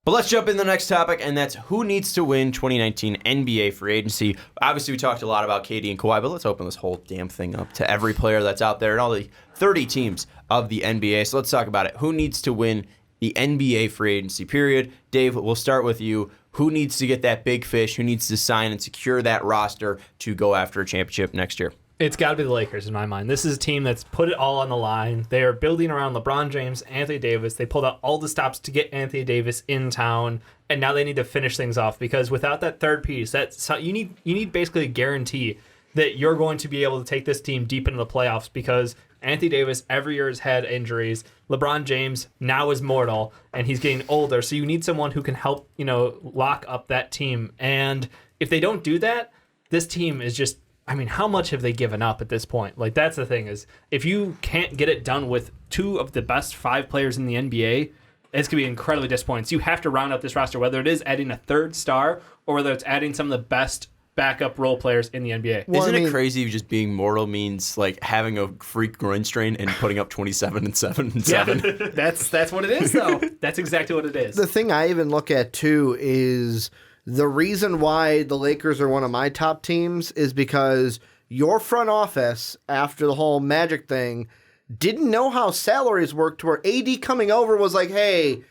But let's jump in the next topic, and that's who needs to win 2019 NBA free agency. Obviously, we talked a lot about KD and Kawhi, but let's open this whole damn thing up to every player that's out there and all the 30 teams of the NBA. So let's talk about it. Who needs to win the NBA free agency period? Dave, we'll start with you. Who needs to get that big fish? Who needs to sign and secure that roster to go after a championship next year? It's got to be the Lakers in my mind. This is a team that's put it all on the line. They are building around LeBron James, Anthony Davis. They pulled out all the stops to get Anthony Davis in town, and now they need to finish things off because without that third piece, you need basically a guarantee that you're going to be able to take this team deep into the playoffs because Anthony Davis every year has had injuries. LeBron James now is mortal, and he's getting older, so you need someone who can help, lock up that team. And if they don't do that, this team is just, how much have they given up at this point? Like, that's the thing is, if you can't get it done with two of the best 5 players in the NBA, it's going to be incredibly disappointing. So you have to round out this roster, whether it is adding a third star or whether it's adding some of the best backup role players in the NBA. Well, Isn't it crazy just being mortal means like having a freak groin strain and putting up 27 and 7 and 7? Yeah, that's what it is, though. That's exactly what it is. The thing I even look at, too, is the reason why the Lakers are one of my top teams is because your front office, after the whole Magic thing, didn't know how salaries worked, where AD coming over was like, hey,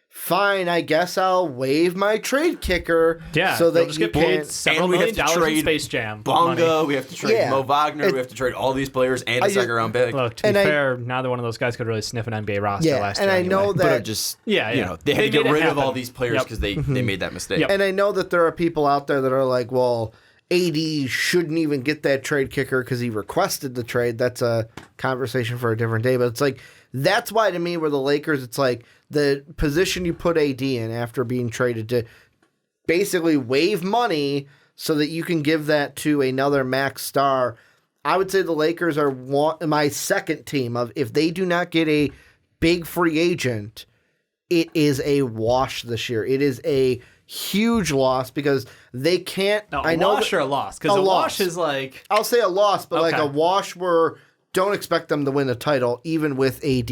fine, I guess I'll waive my trade kicker so that just you get paid several $1 million in Space Jam Bonga, money. We have to trade Mo Wagner, we have to trade all these players and a second-round pick. Look, to be fair, neither one of those guys could really sniff an NBA roster last year. And I anyway. know that... But just, they had to get rid of all these players because they made that mistake. Yep. And I know that there are people out there that are like, well, AD shouldn't even get that trade kicker because he requested the trade. That's a conversation for a different day. But it's like, that's why to me, where the Lakers, it's like the position you put AD in after being traded to basically waive money so that you can give that to another max star. I would say the Lakers are my second team of if they do not get a big free agent, it is a wash this year. It is a huge loss because they can't. A wash or a loss? Because a wash is like, I'll say a loss, but like a wash where don't expect them to win a title even with AD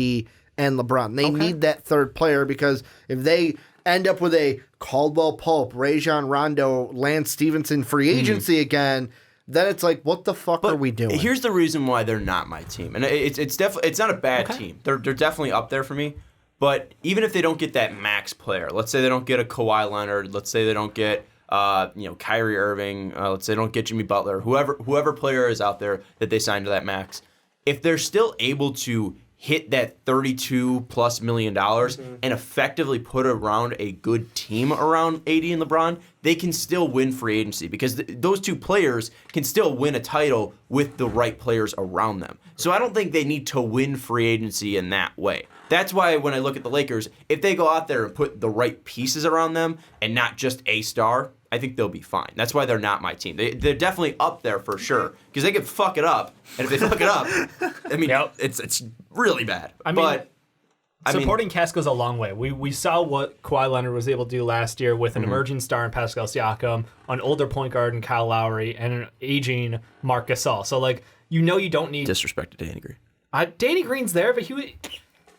and LeBron. They need that third player because if they end up with a Caldwell Pope, Rajon Rondo, Lance Stevenson free agency again, then it's like, what the fuck are we doing? Here's the reason why they're not my team, and it's definitely not a bad team. They're definitely up there for me. But even if they don't get that max player, let's say they don't get a Kawhi Leonard, let's say they don't get Kyrie Irving, let's say they don't get Jimmy Butler, whoever player is out there that they signed to that max, if they're still able to hit that $32+ million and effectively put around a good team around AD and LeBron, they can still win free agency because those two players can still win a title with the right players around them. So I don't think they need to win free agency in that way. That's why when I look at the Lakers, if they go out there and put the right pieces around them and not just a star, I think they'll be fine. That's why they're not my team. They're definitely up there for sure because they can fuck it up. And if they fuck it up, it's really bad. Supporting cast goes a long way. We saw what Kawhi Leonard was able to do last year with an emerging star in Pascal Siakam, an older point guard in Kyle Lowry, and an aging Marc Gasol. So, you don't need... Disrespect to Danny Green. Danny Green's there, but he was...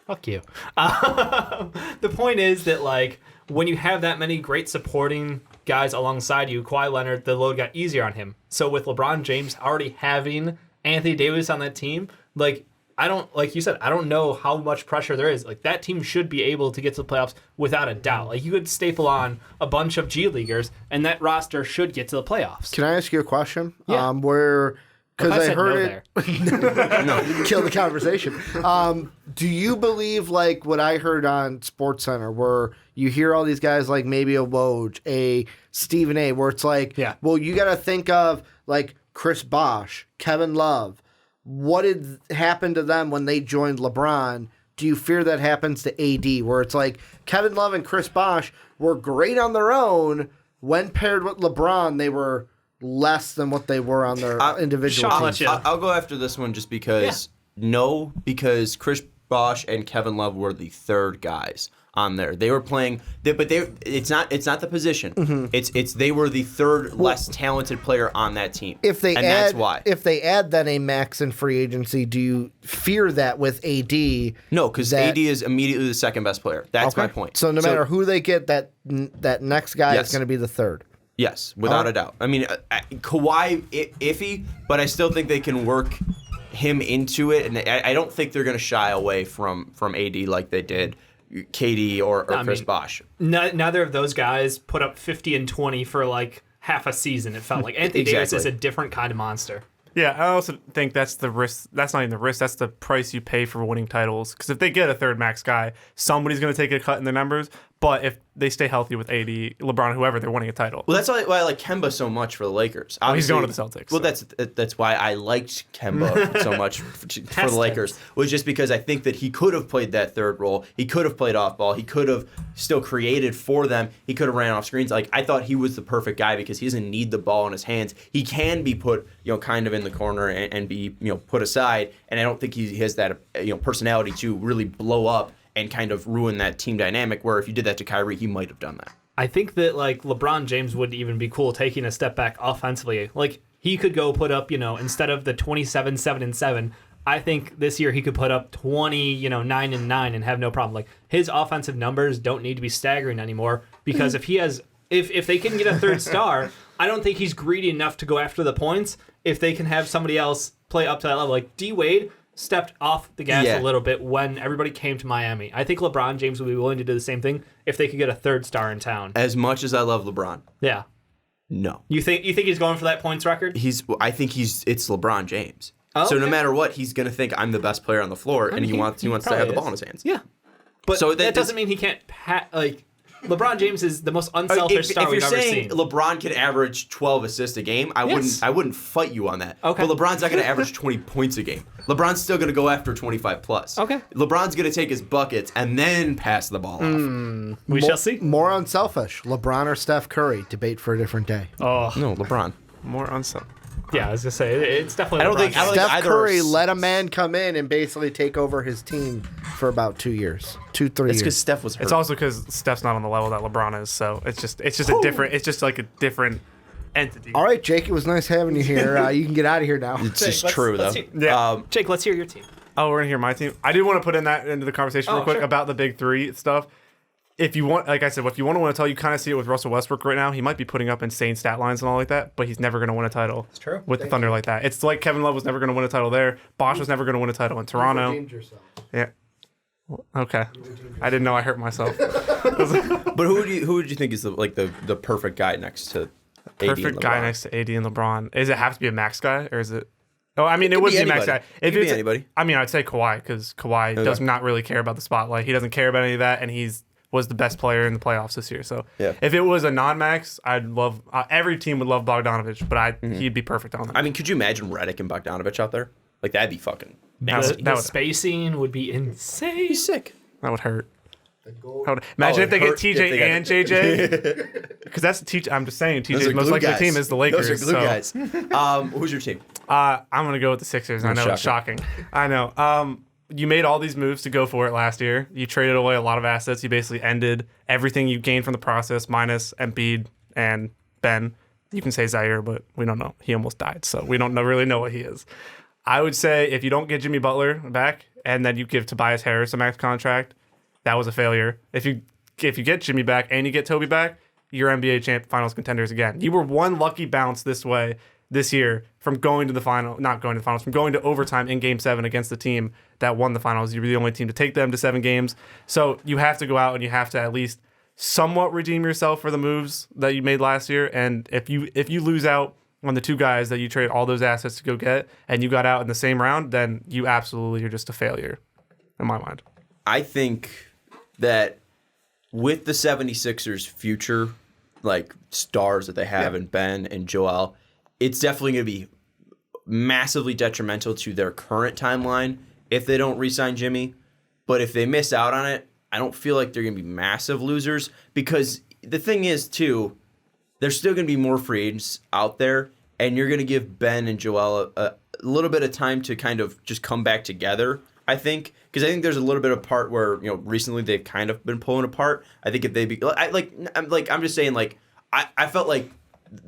Fuck you. The point is that, when you have that many great supporting guys alongside you, Kawhi Leonard, the load got easier on him. So with LeBron James already having Anthony Davis on that team, like you said, I don't know how much pressure there is. That team should be able to get to the playoffs without a doubt. You could staple on a bunch of G Leaguers, and that roster should get to the playoffs. Can I ask you a question? Yeah. Because I heard no, kill the conversation. Do you believe what I heard on SportsCenter, where you hear all these guys like maybe a Woj, a Stephen A, where it's well, you got to think of Chris Bosh, Kevin Love. What had happened to them when they joined LeBron? Do you fear that happens to AD, where it's Kevin Love and Chris Bosh were great on their own, when paired with LeBron, they were less than what they were on their individual teams. I'll go after this one just because because Chris Bosh and Kevin Love were the third guys on there. They were playing, it's not the position. Mm-hmm. They were the third less talented player on that team. That's why. If they add then a max in free agency, do you fear that with AD? No, because AD is immediately the second best player. That's my point. So no matter who they get, that next guy is going to be the third. Yes, without a doubt. I mean, Kawhi, iffy, but I still think they can work him into it, and I don't think they're going to shy away from AD like they did KD or Chris Bosh. Neither of those guys put up 50 and 20 for like half a season. It felt like Anthony Davis is a different kind of monster. Yeah, I also think that's the risk. That's not even the risk. That's the price you pay for winning titles. Because if they get a third max guy, somebody's going to take a cut in their numbers. But if they stay healthy with AD, LeBron, whoever, they're winning a title. Well, that's why I like Kemba so much for the Lakers. Well, he's going to the Celtics. Well, that's why I liked Kemba so much for the Lakers. Was just because I think that he could have played that third role. He could have played off ball. He could have still created for them. He could have ran off screens. Like I thought he was the perfect guy because he doesn't need the ball in his hands. He can be put, kind of in the corner and be, put aside. And I don't think he has that, personality to really blow up and kind of ruin that team dynamic, where if you did that to Kyrie, he might have done that. I think that, like, LeBron James would even be cool taking a step back offensively. Like, he could go put up, instead of the 27, 7, and 7, I think this year he could put up 20, 9 and 9 and have no problem. Like, his offensive numbers don't need to be staggering anymore because if they can get a third star, I don't think he's greedy enough to go after the points if they can have somebody else play up to that level. Like, D-Wade stepped off the gas a little bit when everybody came to Miami. I think LeBron James would be willing to do the same thing if they could get a third star in town. As much as I love LeBron. Yeah. No. You think he's going for that points record? I think it's LeBron James. Oh, so no matter what, he's going to think I'm the best player on the floor, and he wants to have the ball in his hands. Yeah. But so that doesn't mean he can't LeBron James is the most unselfish star we've ever seen. If you're saying LeBron can average 12 assists a game, I wouldn't fight you on that. Okay. But LeBron's not going to average 20 points a game. LeBron's still going to go after 25 plus. Okay. LeBron's going to take his buckets and then pass the ball off. We shall see. More unselfish. LeBron or Steph Curry? Debate for a different day. Oh no, LeBron. More unselfish. Yeah, I was gonna say it's definitely. I don't think Steph Curry let a man come in and basically take over his team for about 2 years, 2-3 years. It's because Steph was hurt. It's also because Steph's not on the level that LeBron is, so it's just a different. It's just like a different entity. All right, Jake, it was nice having you here. You can get out of here now. It's just true though. Jake, let's hear your team. Oh, we're gonna hear my team. I did want to put into the conversation real quick about the big three stuff. If you want, like I said, if you want to tell, you kind of see it with Russell Westbrook right now. He might be putting up insane stat lines and all like that, but he's never going to win a title. It's true. With the Thunder like that. It's like Kevin Love was never going to win a title there. Bosh was never going to win a title in Toronto. You redeemed yourself. Yeah. Okay. I didn't know I hurt myself. But who would you think is the perfect guy next to AD perfect guy next to AD and LeBron? Does it have to be a max guy, or is it? Oh, I mean, it would be a max guy. It could be anybody. I mean, I'd say Kawhi because Kawhi does not really care about the spotlight. He doesn't care about any of that, and was the best player in the playoffs this year. So if it was a non-max, I'd love every team would love Bogdanovich, but he'd be perfect on them. I mean, could you imagine Redick and Bogdanovich out there? Like that'd be fucking. The spacing would be insane. He's sick. That would hurt. Imagine if they get TJ and JJ, because that's TJ. I'm just saying TJ's most likely team is the Lakers. Those are glue guys. Who's your team? I'm gonna go with the Sixers. I know it's shocking. I know. You made all these moves to go for it last year. You traded away a lot of assets. You basically ended everything you gained from the process, minus Embiid and Ben. You can say Zaire, but we don't know. He almost died, so we don't really know what he is. I would say if you don't get Jimmy Butler back and then you give Tobias Harris a max contract, that was a failure. If you get Jimmy back and you get Toby back, you're NBA finals contenders again. You were one lucky bounce this year from going to the final, not going to the finals, from going to overtime in Game 7 against the team that won the finals. You were the only team to take them to 7 games. So you have to go out and you have to at least somewhat redeem yourself for the moves that you made last year. And if you lose out on the 2 guys that you trade all those assets to go get and you got out in the same round, then you absolutely are just a failure in my mind. I think that with the 76ers future, like stars that they have in Ben and Joel, it's definitely going to be massively detrimental to their current timeline if they don't re-sign Jimmy. But if they miss out on it, I don't feel like they're going to be massive losers because the thing is, too, there's still going to be more free agents out there, and you're going to give Ben and Joel a little bit of time to kind of just come back together I think there's a little bit of part where recently they've kind of been pulling apart. I think if they I'm just saying I felt like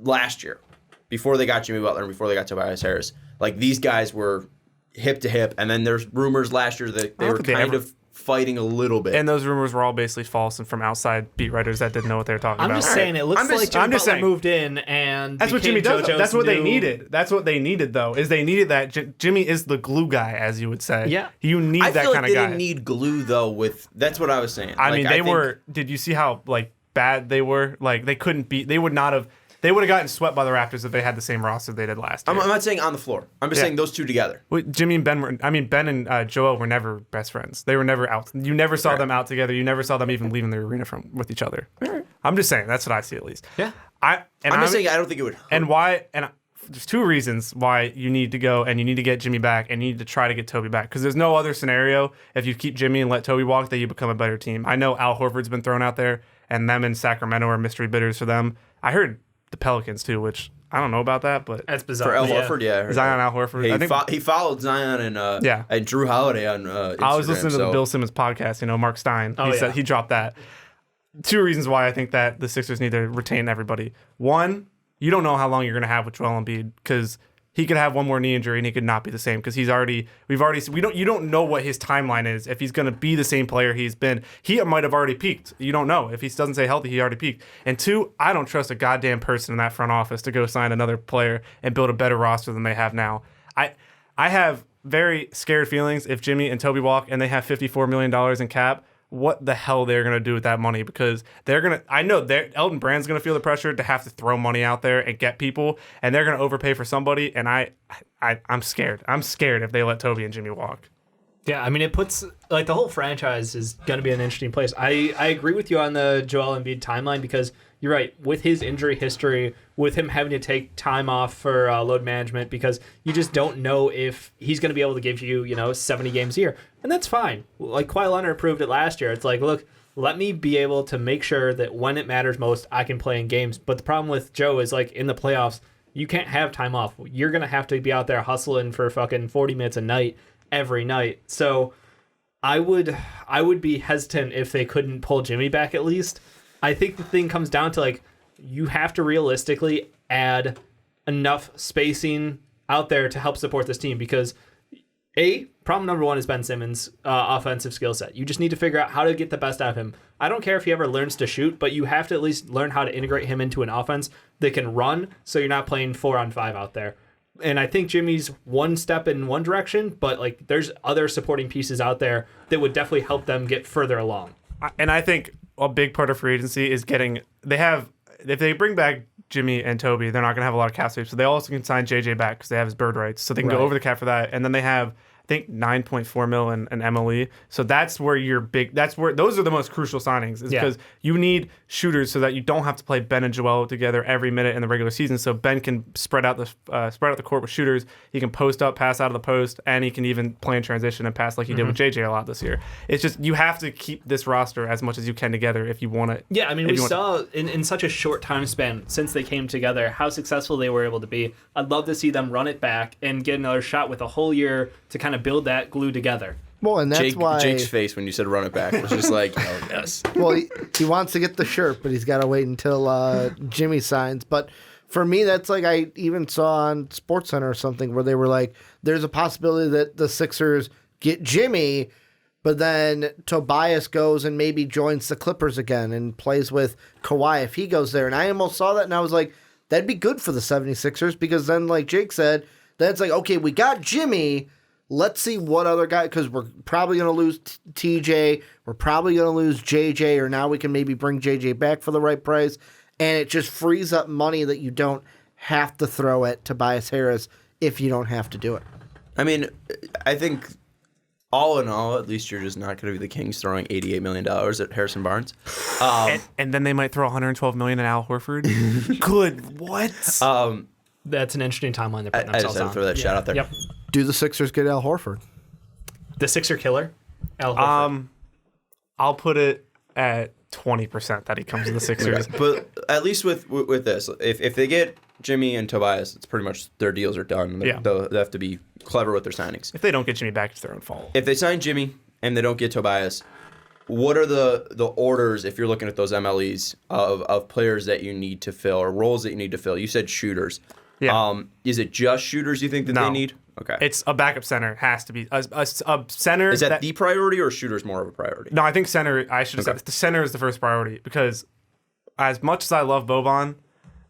last year before they got Jimmy Butler and before they got Tobias Harris, these guys were hip to hip, and then there's rumors last year that they were kind of fighting a little bit. And those rumors were all basically false and from outside beat writers that didn't know what they were talking about. I'm just saying, it looks like Jimmy Butler moved in and that's what Jimmy does. That's what they needed. That's what they needed, though, is they needed that. Jimmy is the glue guy, as you would say. Yeah. You need that kind of guy. I feel like they didn't need glue, though, that's what I was saying. I mean, they were, did you see how, bad they were? They couldn't beat, they would have gotten swept by the Raptors if they had the same roster they did last year. I'm not saying on the floor. I'm just saying those two together. Jimmy and Ben Ben and Joel were never best friends. They were never out. You never saw them out together. You never saw them even leaving the arena with each other. I'm just saying, that's what I see at least. Yeah. I'm just saying I don't think it would hurt. There's two reasons why you need to go and you need to get Jimmy back and you need to try to get Toby back. Because there's no other scenario if you keep Jimmy and let Toby walk that you become a better team. I know Al Horford's been thrown out there and them in Sacramento are mystery bidders for them. I heard the Pelicans too, which I don't know about that, but that's bizarre. For Al Horford, yeah. I heard Zion Al Horford. Hey, I think he followed Zion and Drew Holiday on Instagram. I was listening to the Bill Simmons podcast, Mark Stein. He said he dropped that. Two reasons why I think that the Sixers need to retain everybody. One, you don't know how long you're going to have with Joel Embiid because he could have one more knee injury and he could not be the same because you don't know what his timeline is. If he's going to be the same player he's been, he might have already peaked. You don't know. If he doesn't stay healthy, he already peaked. And two, I don't trust a goddamn person in that front office to go sign another player and build a better roster than they have now. I have very scared feelings if Jimmy and Toby walk and they have $54 million in cap. What the hell they're going to do with that money, because I know Elton Brand's going to feel the pressure to have to throw money out there and get people, and they're going to overpay for somebody, and I'm scared. I'm scared if they let Toby and Jimmy walk. Yeah, I mean, it puts, the whole franchise is going to be an interesting place. I agree with you on the Joel Embiid timeline because you're right. With his injury history, with him having to take time off for load management, because you just don't know if he's going to be able to give you, 70 games a year. And that's fine. Kawhi Leonard proved it last year. It's look, let me be able to make sure that when it matters most, I can play in games. But the problem with Joe is, in the playoffs, you can't have time off. You're going to have to be out there hustling for fucking 40 minutes a night every night. So I would be hesitant if they couldn't pull Jimmy back at least. I think the thing comes down to you have to realistically add enough spacing out there to help support this team because problem number one is Ben Simmons' offensive skill set. You just need to figure out how to get the best out of him. I don't care if he ever learns to shoot, but you have to at least learn how to integrate him into an offense that can run so you're not playing 4-on-5 out there. And I think Jimmy's one step in one direction, but there's other supporting pieces out there that would definitely help them get further along. And I think a big part of free agency is if they bring back Jimmy and Toby, they're not going to have a lot of cap space. So they also can sign JJ back because they have his bird rights. So they can go over the cap for that. And then they have, I think, $9.4 million in MLE. So that's where those are the most crucial signings because you need shooters so that you don't have to play Ben and Joel together every minute in the regular season. So Ben can spread out the court with shooters. He can post up, pass out of the post, and he can even play in transition and pass like he did with JJ a lot this year. It's just you have to keep this roster as much as you can together if you want it. Yeah, I mean, we saw in such a short time span since they came together how successful they were able to be. I'd love to see them run it back and get another shot with a whole year to kind of build that glue together. Well, and that's why Jake's face when you said run it back was just oh, yes. Well, he wants to get the shirt, but he's got to wait until Jimmy signs. But for me, that's I even saw on SportsCenter or something where they were there's a possibility that the Sixers get Jimmy, but then Tobias goes and maybe joins the Clippers again and plays with Kawhi if he goes there. And I almost saw that, and I was that'd be good for the 76ers because then, like Jake said, that's okay, we got Jimmy. Let's see what other guy, because we're probably going to lose TJ. We're probably going to lose JJ, or now we can maybe bring JJ back for the right price. And it just frees up money that you don't have to throw at Tobias Harris if you don't have to do it. I mean, I think all in all, at least you're just not going to be the Kings throwing $88 million at Harrison Barnes. And then they might throw $112 million at Al Horford. Good. What? That's an interesting timeline they're putting I just themselves had to throw that shot out there. Yep. Do the Sixers get Al Horford? The Sixer killer, Al Horford. I'll put it at 20% that he comes to the Sixers. Okay. But at least with this, if they get Jimmy and Tobias, it's pretty much their deals are done. Yeah. They have to be clever with their signings. If they don't get Jimmy back, it's their own fault. If they sign Jimmy and they don't get Tobias, what are the orders, if you're looking at those MLEs, of players that you need to fill or roles that you need to fill? You said shooters. Yeah. Is it just shooters you think that they need? Okay. It's a backup center. Has to be a center. Is that the priority or shooters more of a priority? No, I think center. I should have said the center is the first priority because as much as I love Boban,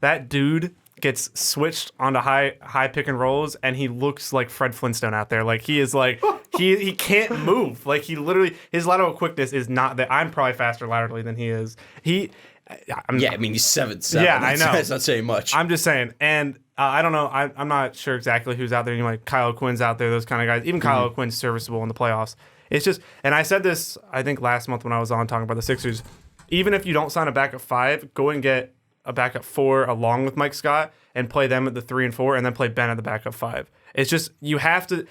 that dude gets switched onto high pick and rolls and he looks like Fred Flintstone out there. Like he is like he can't move. Like he literally his lateral quickness is not that. I'm probably faster laterally than he is. He's 7'7". Yeah, I know. That's not saying much. I'm just saying, and I don't know. I'm not sure exactly who's out there. You know, like Kyle Quinn's out there. Those kind of guys. Even Kyle Quinn's serviceable in the playoffs. It's just, and I said this I think last month when I was on talking about the Sixers. Even if you don't sign a backup 5, go and get a backup 4 along with Mike Scott and play them at the 3 and 4, and then play Ben at the backup 5. It's just you have to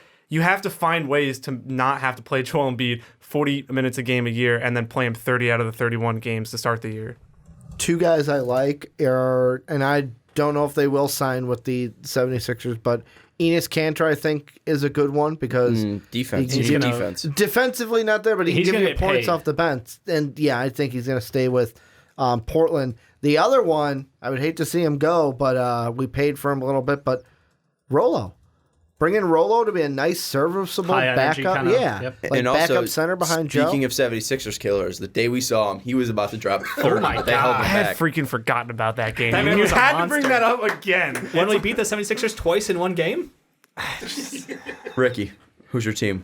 find ways to not have to play Joel Embiid 40 minutes a game a year and then play him 30 out of the 31 games to start the year. Two guys I like are, and I don't know if they will sign with the 76ers, but Enes Kanter, I think, is a good one because defense. He's defense. Defensively, not there, but he can give you points off the bench. And yeah, I think he's going to stay with Portland. The other one, I would hate to see him go, but we paid for him a little bit. But Rolo. Bring in Rolo to be a nice serviceable backup. Like and backup also, center behind Joe. Speaking of 76ers killers, the day we saw him, he was about to drop 30. Oh my They held God. him I had back. freaking forgotten about that game. That man You was a had to bring monster. that up again. When we beat the 76ers twice in one game? Ricky, who's your team?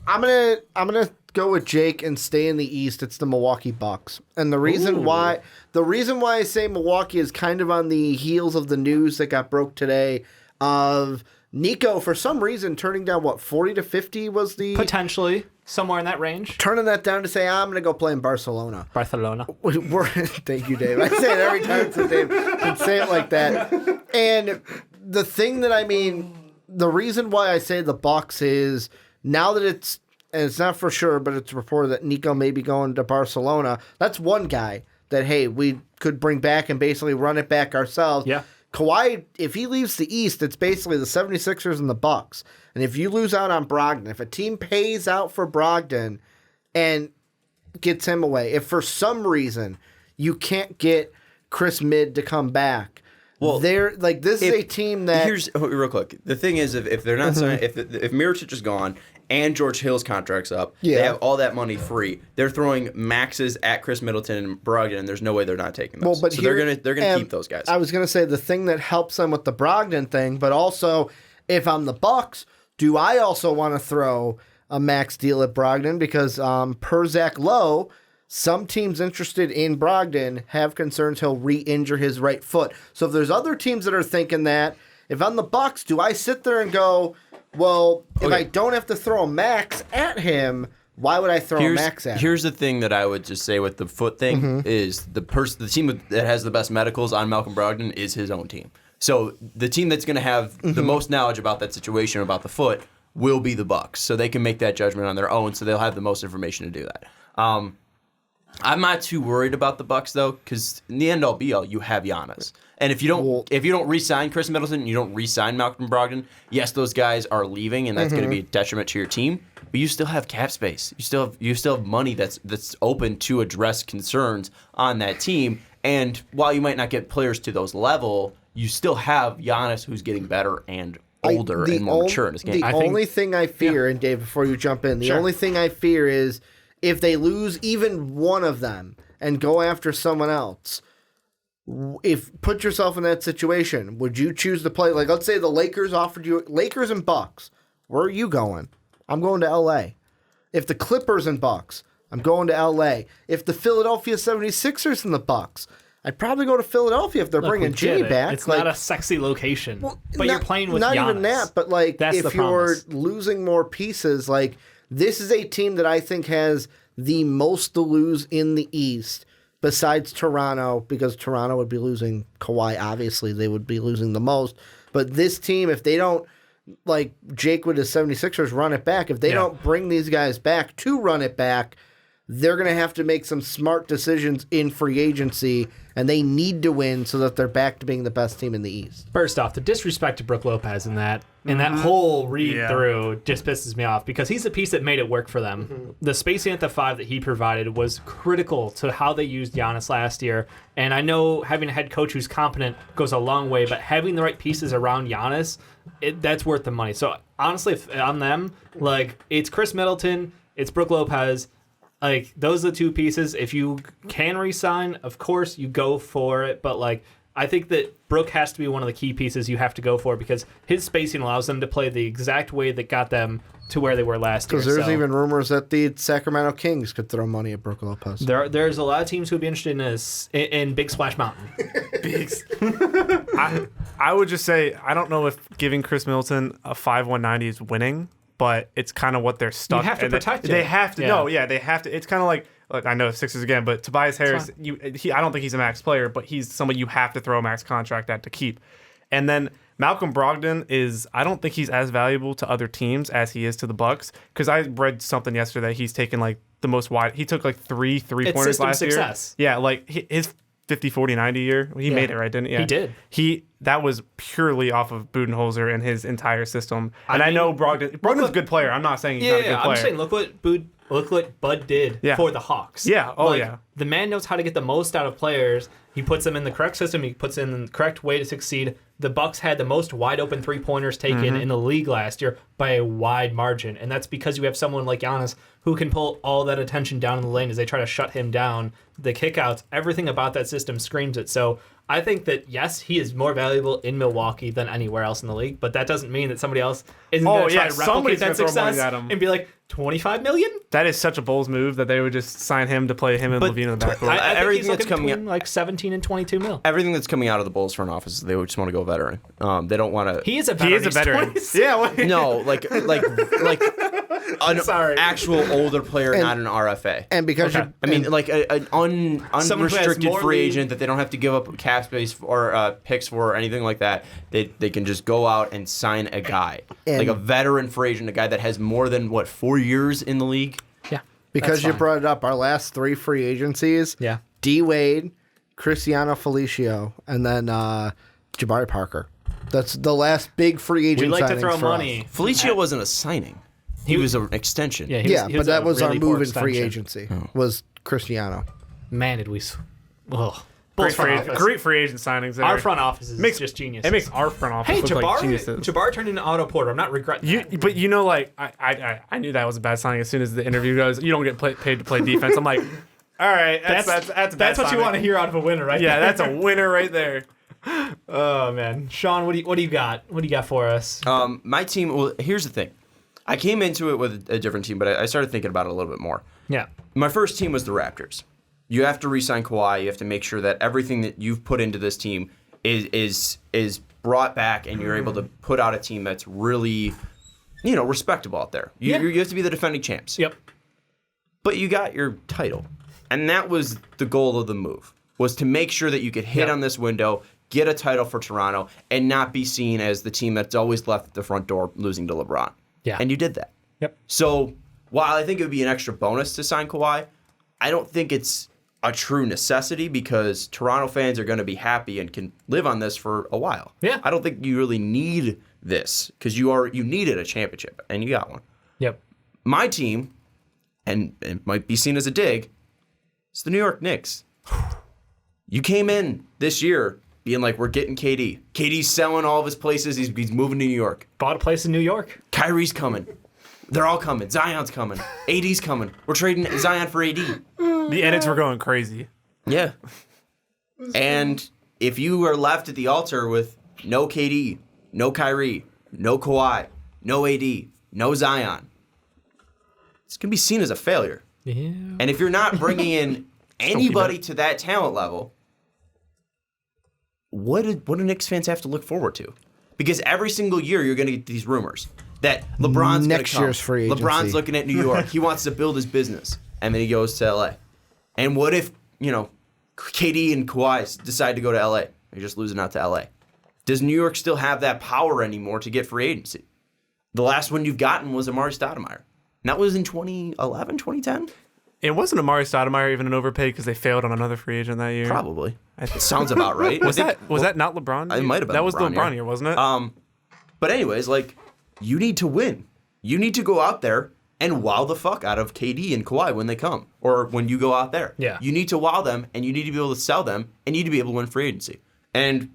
I'm gonna go with Jake and stay in the East. It's the Milwaukee Bucks, and the reason why I say Milwaukee is kind of on the heels of the news that got broke today of Nico for some reason turning down 40 to 50 was the Potentially. Somewhere in that range. turning that down to say I'm gonna go play in Barcelona. Barcelona. Thank you, Dave. I say it every time so Dave can say it like that. And the thing that I mean, the reason why I say the Bucks is now that it's not for sure, but it's reported that Nico may be going to Barcelona. That's one guy that, hey, we could bring back and basically run it back ourselves. Yeah. Kawhi, if he leaves the East, it's basically the 76ers and the Bucks. And if you lose out on Brogdon, if a team pays out for Brogdon and gets him away, if for some reason you can't get Chris Midd to come back, well, they're like this is a team that here's real quick. The thing is, if they're not signing, if Mirotic is gone and George Hill's contract's up, they have all that money free. They're throwing maxes at Chris Middleton and Brogdon, and there's no way they're not taking those. Well, but so they're gonna keep those guys. I was gonna say the thing that helps them with the Brogdon thing, but also if I'm the Bucks, do I also want to throw a max deal at Brogdon because per Zach Lowe, some teams interested in Brogdon have concerns he'll re-injure his right foot. So if there's other teams that are thinking that, if I'm the Bucks, do I sit there and go, well, if I don't have to throw a max at him, why would I throw a max at him? Here's the thing that I would just say with the foot thing is the team that has the best medicals on Malcolm Brogdon is his own team. So the team that's going to have the most knowledge about that situation, about the foot, will be the Bucks. So they can make that judgment on their own, so they'll have the most information to do that. I'm not too worried about the Bucks though, because in the end all be all, you have Giannis, and if you don't re-sign Chris Middleton, you don't re-sign Malcolm Brogdon. Yes, those guys are leaving, and that's going to be a detriment to your team. But you still have cap space. You still have money that's open to address concerns on that team. And while you might not get players to those level, you still have Giannis, who's getting better and older and more mature in his game. The only thing I fear, and Dave, before you jump in, the only thing I fear is if they lose even one of them and go after someone else, put yourself in that situation, would you choose to play? Like, let's say the Lakers offered you, Lakers and Bucks, where are you going? I'm going to L.A. If the Clippers and Bucks, I'm going to L.A. If the Philadelphia 76ers and the Bucks, I'd probably go to Philadelphia if they're bringing Jimmy back. It's not a sexy location, but you're playing with not Giannis. Even that, but like if you're losing more pieces, like this is a team that I think has the most to lose in the East besides Toronto, because Toronto would be losing Kawhi. Obviously, they would be losing the most. But this team, if they don't, like Jake with his 76ers, run it back, if they don't bring these guys back to run it back, they're going to have to make some smart decisions in free agency, and they need to win so that they're back to being the best team in the East. First off, the disrespect to Brook Lopez in that whole read-through just pisses me off because he's the piece that made it work for them. Mm-hmm. The spacing at the 5 that he provided was critical to how they used Giannis last year. And I know having a head coach who's competent goes a long way, but having the right pieces around Giannis, that's worth the money. So honestly, if on them, like, it's Chris Middleton, it's Brook Lopez. Like, those are the two pieces. If you can re-sign, of course, you go for it. But, like, I think that Brook has to be one of the key pieces you have to go for because his spacing allows them to play the exact way that got them to where they were last year. Because there's even rumors that the Sacramento Kings could throw money at Brook Lopez. There's a lot of teams who would be interested in this in Big Splash Mountain. I would just say, I don't know if giving Chris Middleton a 5/190 is winning, but it's kind of what they're stuck. You have to protect it. They have to. Yeah. No, yeah, they have to. It's kind of like, look, I know Sixers again, but Tobias Harris, I don't think he's a max player, but he's somebody you have to throw a max contract at to keep. And then Malcolm Brogdon I don't think he's as valuable to other teams as he is to the Bucks, because I read something yesterday he's taken like the most wide. He took like three pointers last success. year. Yeah, like his 50, 40, 90 year. He made it, right? Didn't he? Yeah. He did. That was purely off of Budenholzer and his entire system. And I know Brogdon's a good player. I'm not saying he's not a good player. I'm saying look what Bud did for the Hawks. Yeah. Oh, yeah. The man knows how to get the most out of players. He puts them in the correct system. He puts them in the correct way to succeed. The Bucks had the most wide open 3-pointers taken in the league last year by a wide margin. And that's because you have someone like Giannis who can pull all that attention down in the lane as they try to shut him down. The kickouts, everything about that system screams it. So I think that, yes, he is more valuable in Milwaukee than anywhere else in the league, but that doesn't mean that somebody else isn't going to try to replicate that success and be like, $25 million? That is such a Bulls move that they would just sign him to play him and Levine in the backcourt. I think everything that's coming out, like 17 and 22 mil. Everything that's coming out of the Bulls front office, they would just want to go veteran. They don't want to. He is a veteran. Yeah. No, like an actual older player, not an RFA. And because like an unrestricted free agent that they don't have to give up cap space or picks for or anything like that. They can just go out and sign a guy, like a veteran free agent, a guy that has more than 4 years in the league. Yeah, because you brought it up, our last 3 free agencies. Yeah, D Wade, Cristiano Felicio, and then Jabari Parker. That's the last big free agent. We like to throw money. Felicio wasn't a signing. He was an extension. Yeah, but that was our move in free agency. Was Cristiano. Man, did we? Oh. Great free agent signings there. Our front office is just genius. It makes our front office look like geniuses. Jabbar turned into Otto Porter. I'm not regretting that. But you know, like, I knew that was a bad signing as soon as the interview goes, you don't get paid to play defense. I'm like, all right, that's what you want to hear out of a winner, right? Yeah, that's a winner right there. Oh, man. Sean, what do you got? What do you got for us? My team, well, here's the thing. I came into it with a different team, but I started thinking about it a little bit more. Yeah. My first team was the Raptors. You have to re-sign Kawhi. You have to make sure that everything that you've put into this team is brought back, and you're able to put out a team that's really, respectable out there. You have to be the defending champs. Yep. But you got your title, and that was the goal of the move, was to make sure that you could hit on this window, get a title for Toronto, and not be seen as the team that's always left at the front door losing to LeBron. Yeah. And you did that. Yep. So while I think it would be an extra bonus to sign Kawhi, I don't think it's a true necessity because Toronto fans are going to be happy and can live on this for a while. Yeah. I don't think you really need this because you needed a championship and you got one. Yep. My team, and it might be seen as a dig, is the New York Knicks. You came in this year being like, we're getting KD. KD's selling all of his places. He's moving to New York. Bought a place in New York. Kyrie's coming. They're all coming. Zion's coming. AD's coming. We're trading Zion for AD. The edits were going crazy. Yeah. And if you are left at the altar with no KD, no Kyrie, no Kawhi, no AD, no Zion, it's going to be seen as a failure. Yeah. And if you're not bringing in anybody to that talent level, what do Knicks fans have to look forward to? Because every single year you're going to get these rumors that LeBron's going to come. Year's free agency. LeBron's looking at New York. He wants to build his business. And then he goes to LA. And what if, KD and Kawhi decide to go to LA? You're just losing out to LA. Does New York still have that power anymore to get free agency? The last one you've gotten was Amari Stoudemire. And that was in 2011, 2010? It wasn't Amari Stoudemire even an overpay because they failed on another free agent that year. Probably. It sounds about right. Was that not LeBron? It might have been. That was the LeBron year, year, wasn't it? But anyways, like, you need to win. You need to go out there and wow the fuck out of KD and Kawhi when they come, or when you go out there. Yeah. You need to wow them, and you need to be able to sell them, and you need to be able to win free agency. And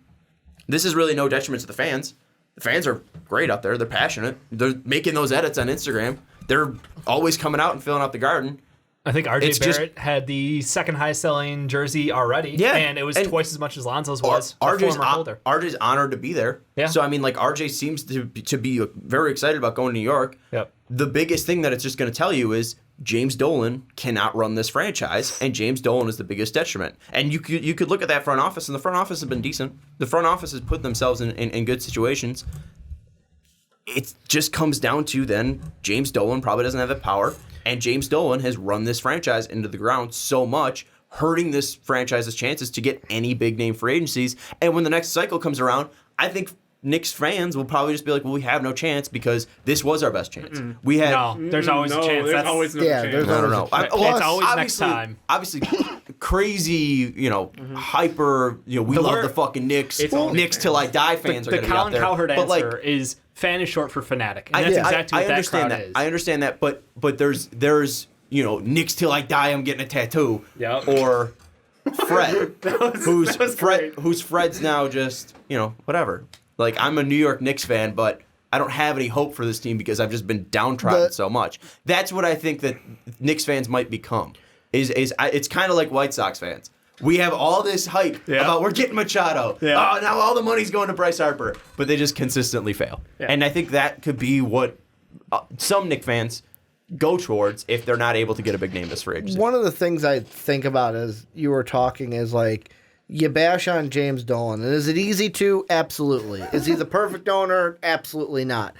this is really no detriment to the fans. The fans are great out there. They're passionate. They're making those edits on Instagram. They're always coming out and filling out the garden. I think RJ Barrett had the second highest selling jersey already. Yeah. And it was twice as much as Lonzo's was. RJ's honored to be there. Yeah. So, I mean, like, RJ seems to be very excited about going to New York. Yep. The biggest thing that it's just going to tell you is James Dolan cannot run this franchise, and James Dolan is the biggest detriment. And you could look at that front office, and the front office has been decent. The front office has put themselves in good situations. It just comes down to then James Dolan probably doesn't have the power, and James Dolan has run this franchise into the ground so much, hurting this franchise's chances to get any big name free agencies. And when the next cycle comes around, I think Knicks fans will probably just be like, well, we have no chance because this was our best chance. We had there's always a chance. There's always no chance. There's I don't know. It's always next time. Obviously, crazy, hyper, we love the fucking Knicks. Knicks till I die fans are the going to be out Colin there. Cowherd But, like, answer is fan is short for fanatic. And that's exactly what that crowd is. I understand that, but there's Knicks till I die, I'm getting a tattoo. Yep. Or Fred, who's Fred's now just, whatever. Like, I'm a New York Knicks fan, but I don't have any hope for this team because I've just been downtrodden so much. That's what I think that Knicks fans might become. It's kind of like White Sox fans. We have all this hype about we're getting Machado. Yeah. Oh, now all the money's going to Bryce Harper. But they just consistently fail. Yeah. And I think that could be what some Knicks fans go towards if they're not able to get a big name this free agency. One of the things I think about as you were talking is like, you bash on James Dolan. And is it easy to? Absolutely. Is he the perfect owner? Absolutely not.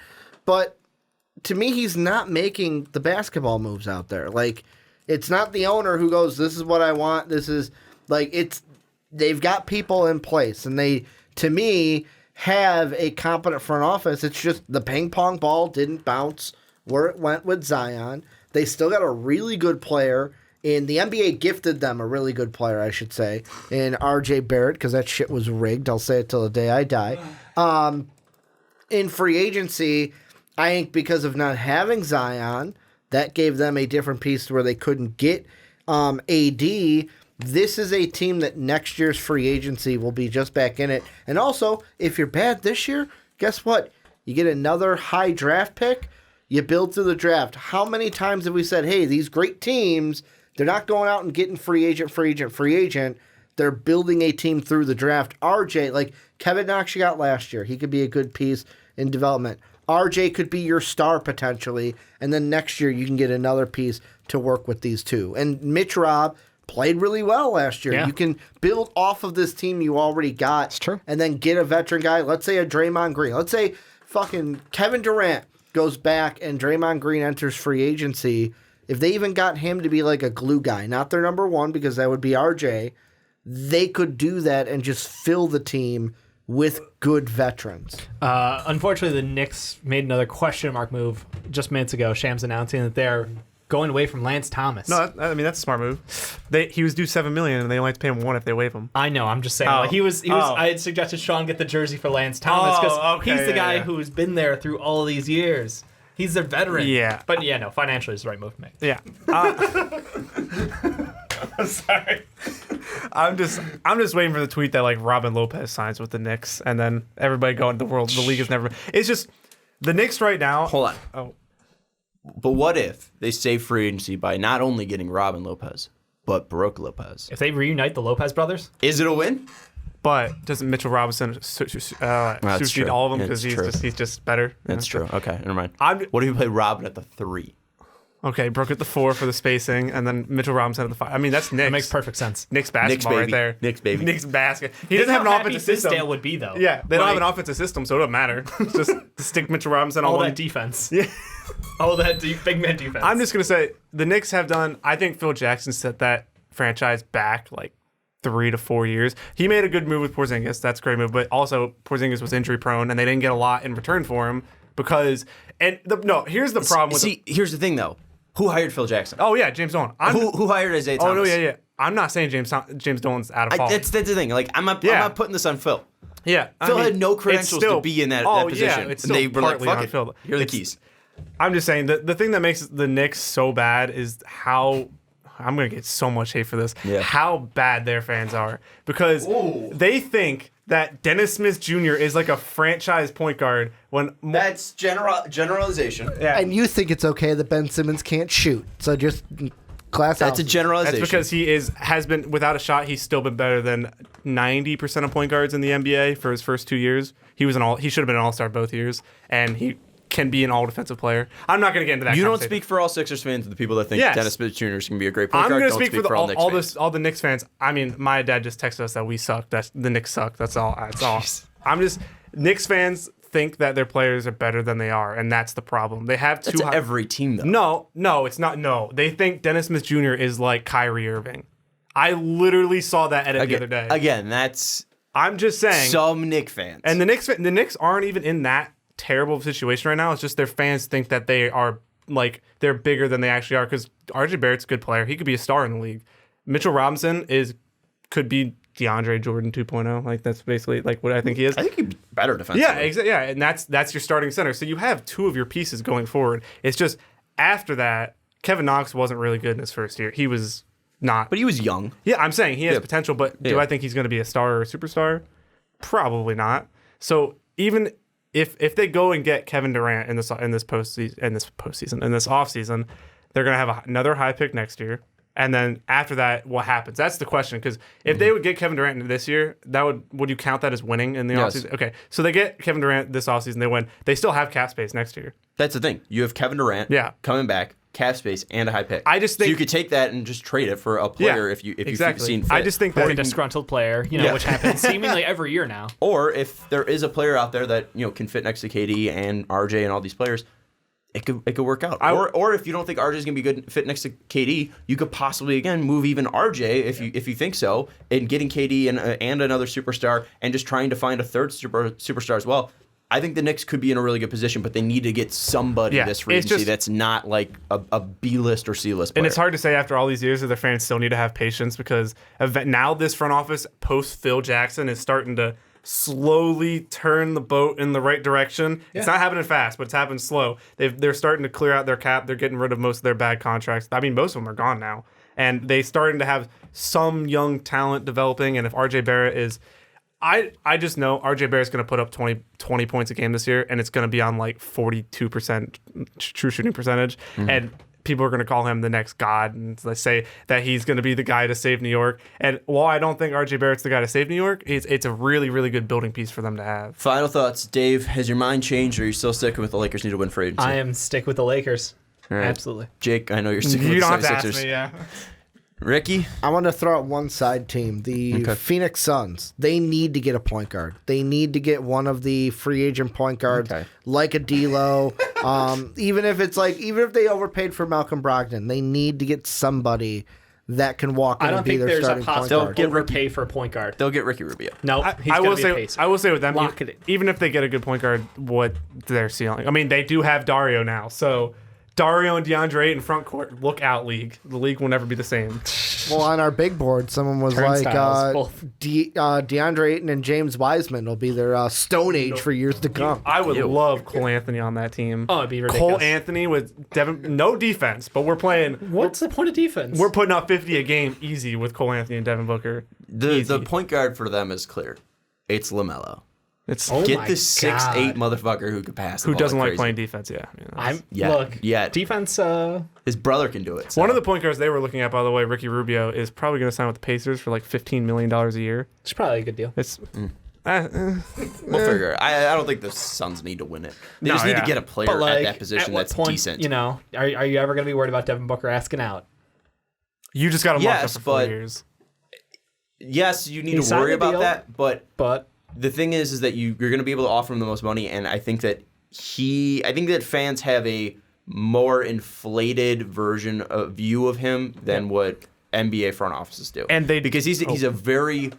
But to me, he's not making the basketball moves out there. Like, it's not the owner who goes, this is what I want. This is like, they've got people in place. And they, to me, have a competent front office. It's just the ping pong ball didn't bounce where it went with Zion. They still got a really good player. And the NBA gifted them a really good player, I should say, in RJ Barrett, because that shit was rigged. I'll say it till the day I die. In free agency, I think because of not having Zion, that gave them a different piece where they couldn't get AD. This is a team that next year's free agency will be just back in it. And also, if you're bad this year, guess what? You get another high draft pick. You build through the draft. How many times have we said, hey, these great teams, they're not going out and getting free agent. They're building a team through the draft. RJ, like Kevin Knox you got last year, he could be a good piece in development. RJ could be your star potentially, and then next year you can get another piece to work with these two. And Mitch Robb played really well last year. Yeah. You can build off of this team you already got. It's true. And then get a veteran guy. Let's say a Draymond Green. Let's say fucking Kevin Durant goes back and Draymond Green enters free agency. If they even got him to be like a glue guy, not their number one because that would be RJ, they could do that and just fill the team with good veterans. Unfortunately, the Knicks made another question mark move just minutes ago. Shams announcing that they're going away from Lance Thomas. No, I mean that's a smart move. He was due $7 million, and they only have to pay him $1 if they waive him. I know. I'm just saying. Like he was. I had suggested Sean get the jersey for Lance Thomas because he's the guy who's been there through all these years. He's their veteran. Yeah. But yeah, no, financially is the right move to make. Yeah. I'm sorry. I'm just waiting for the tweet that like Robin Lopez signs with the Knicks, and then everybody going the league has never. It's just the Knicks right now. Hold on. Oh. But what if they save free agency by not only getting Robin Lopez, but Baroque Lopez? If they reunite the Lopez brothers, is it a win? But doesn't Mitchell Robinson supersede all of them because he's just better? That's true. Okay, never mind. What if you play Robin at the 3? Okay, Brooke at the 4 for the spacing, and then Mitchell Robinson at the 5. I mean, that's Knicks. that makes perfect sense. Knicks basketball right there. Knicks baby. Knicks basket. He doesn't have an offensive system. Fisdale would be though. Yeah, they don't have an offensive system, so it doesn't matter. Just stick Mitchell Robinson all on that defense. Yeah. All that big man defense. I'm just gonna say the Knicks have done. I think Phil Jackson set that franchise back like 3 to 4 years. He made a good move with Porzingis. That's a great move. But also Porzingis was injury prone, and they didn't get a lot in return for him because. Here's the problem with. Here's the thing though. Who hired Phil Jackson? Oh yeah, James Dolan. Who hired Isaiah Thomas? Oh no, yeah. I'm not saying James Dolan's out of fault. That's the thing. Like I'm not putting this on Phil. Yeah, Phil had no credentials to be in that position. Yeah, it's and they were like, fuck it, Phil. here are the keys. I'm just saying the thing that makes the Knicks so bad is how I'm gonna get so much hate for this. Yeah. How bad their fans are because they think that Dennis Smith Jr. is like a franchise point guard when That's generalization. yeah. And you think it's okay that Ben Simmons can't shoot. So just class That's a out. generalization. That's because he has been without a shot. He's still been better than 90% of point guards in the NBA for his first 2 years. He should have been an all-star both years, and he can be an all-defensive player. I'm not going to get into that. You don't speak for all Sixers fans, the people that think Yes. Dennis Smith Jr. is going to be a great point I'm guard. going to Don't speak for all Knicks fans. all the Knicks fans. I mean, my dad just texted us that we suck. That's the Knicks suck. That's all. That's all. Knicks fans think that their players are better than they are, and that's the problem. They have That's every team, though. No, it's not. No, they think Dennis Smith Jr. is like Kyrie Irving. I literally saw that edit the other day. Again, that's I'm just saying. some Knicks fans. And the Knicks aren't even in that terrible situation right now. It's just their fans think that they are like they're bigger than they actually are because RJ Barrett's a good player. He could be a star in the league. Mitchell Robinson could be DeAndre Jordan 2.0. Like that's basically like what I think he is. I think he's better defensively. Yeah, exactly. Yeah, and that's your starting center. So you have two of your pieces going forward. It's just after that, Kevin Knox wasn't really good in his first year. He was not. But he was young. Yeah, I'm saying he has potential, but do I think he's going to be a star or a superstar? Probably not. So even if they go and get Kevin Durant in this offseason, they're going to have another high pick next year. And then after that, what happens? That's the question. Because if they would get Kevin Durant this year, would you count that as winning in the offseason? Okay, so they get Kevin Durant this offseason, they win. They still have cap space next year. That's the thing. You have Kevin Durant coming back, cap space, and a high pick. I just think so you could take that and just trade it for a player if you've seen fit. I just think Or that a disgruntled player, which happens seemingly every year now. Or if there is a player out there that can fit next to KD and RJ and all these players, it could work out. Or if you don't think RJ is going to be good fit next to KD, you could possibly again move even RJ if you think so, and getting KD and another superstar and just trying to find a third superstar as well. I think the Knicks could be in a really good position, but they need to get somebody this free agency that's not like a B-list or C-list player. And it's hard to say after all these years that their fans still need to have patience because now this front office post Phil Jackson is starting to slowly turn the boat in the right direction. Yeah. It's not happening fast, but it's happening slow. They're starting to clear out their cap. They're getting rid of most of their bad contracts. I mean, most of them are gone now. And they're starting to have some young talent developing. And if RJ Barrett is... I just know RJ Barrett's going to put up 20 points a game this year, and it's going to be on like 42% true shooting percentage. Mm-hmm. And people are going to call him the next god, and they say that he's going to be the guy to save New York. And while I don't think RJ Barrett's the guy to save New York, it's a really, really good building piece for them to have. Final thoughts, Dave. Has your mind changed, or are you still sticking with the Lakers need to win free agency? I am stick with the Lakers. Right. Absolutely. Jake, I know you're sticking with the 76ers. You don't have to ask me, yeah. Ricky? I want to throw out one side team, the Phoenix Suns. They need to get a point guard. They need to get one of the free agent point guards, like a D'Lo. Even if they overpaid for Malcolm Brogdon, they need to get somebody that can walk in and be their starting point guard. They'll overpay for a point guard. They'll get Ricky Rubio. No, I will say with them, even if they get a good point guard, what their ceiling? I mean, they do have Dario now, so. Dario and DeAndre Ayton front court. Look out, league. The league will never be the same. Well, on our big board, someone was like, DeAndre Ayton and James Wiseman will be their Stone Age for years to come. I would love Cole Anthony on that team. Oh, it'd be ridiculous. Cole Anthony with Devin. No defense, but we're playing. What's the point of defense? We're putting up 50 a game easy with Cole Anthony and Devin Booker. The point guard for them is clear. It's LaMelo. Get the 6'8" motherfucker who could pass. Who doesn't like playing defense? Yeah. Defense. His brother can do it. So. One of the point guards they were looking at, by the way, Ricky Rubio, is probably going to sign with the Pacers for like $15 million a year. It's probably a good deal. We'll figure it. I don't think the Suns need to win it. They just need to get a player at that position that's decent. Are you ever going to be worried about Devin Booker asking out? You just got him locked up for 4 years. Yes, you need to worry about that, but the thing is that you're going to be able to offer him the most money, and I think that fans have a more inflated view of him than what NBA front offices do, because he's a very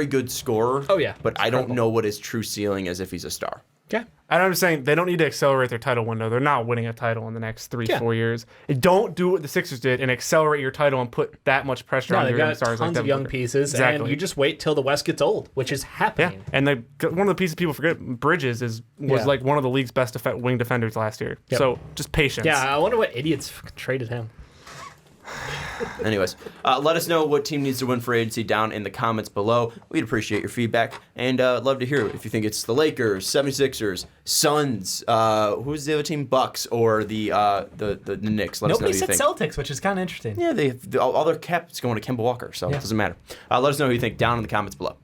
good scorer. Oh yeah, but I don't know what his true ceiling is if he's a star. Yeah. And I'm saying they don't need to accelerate their title window. They're not winning a title in the next 4 years. Don't do what the Sixers did and accelerate your title and put that much pressure on your young stars. Tons of young pieces, and you just wait till the West gets old, which is happening. Yeah, and one of the pieces people forget, Bridges was like one of the league's best wing defenders last year. Yep. So just patience. Yeah, I wonder what idiots traded him. Anyways, let us know what team needs to win free agency down in the comments below. We'd appreciate your feedback, and love to hear if you think it's the Lakers, 76ers, Suns, who's the other team, Bucks, or the Knicks. Let us know what you think. Nobody said Celtics, which is kind of interesting. Yeah, all their cap is going to Kemba Walker, so it doesn't matter. Let us know who you think down in the comments below.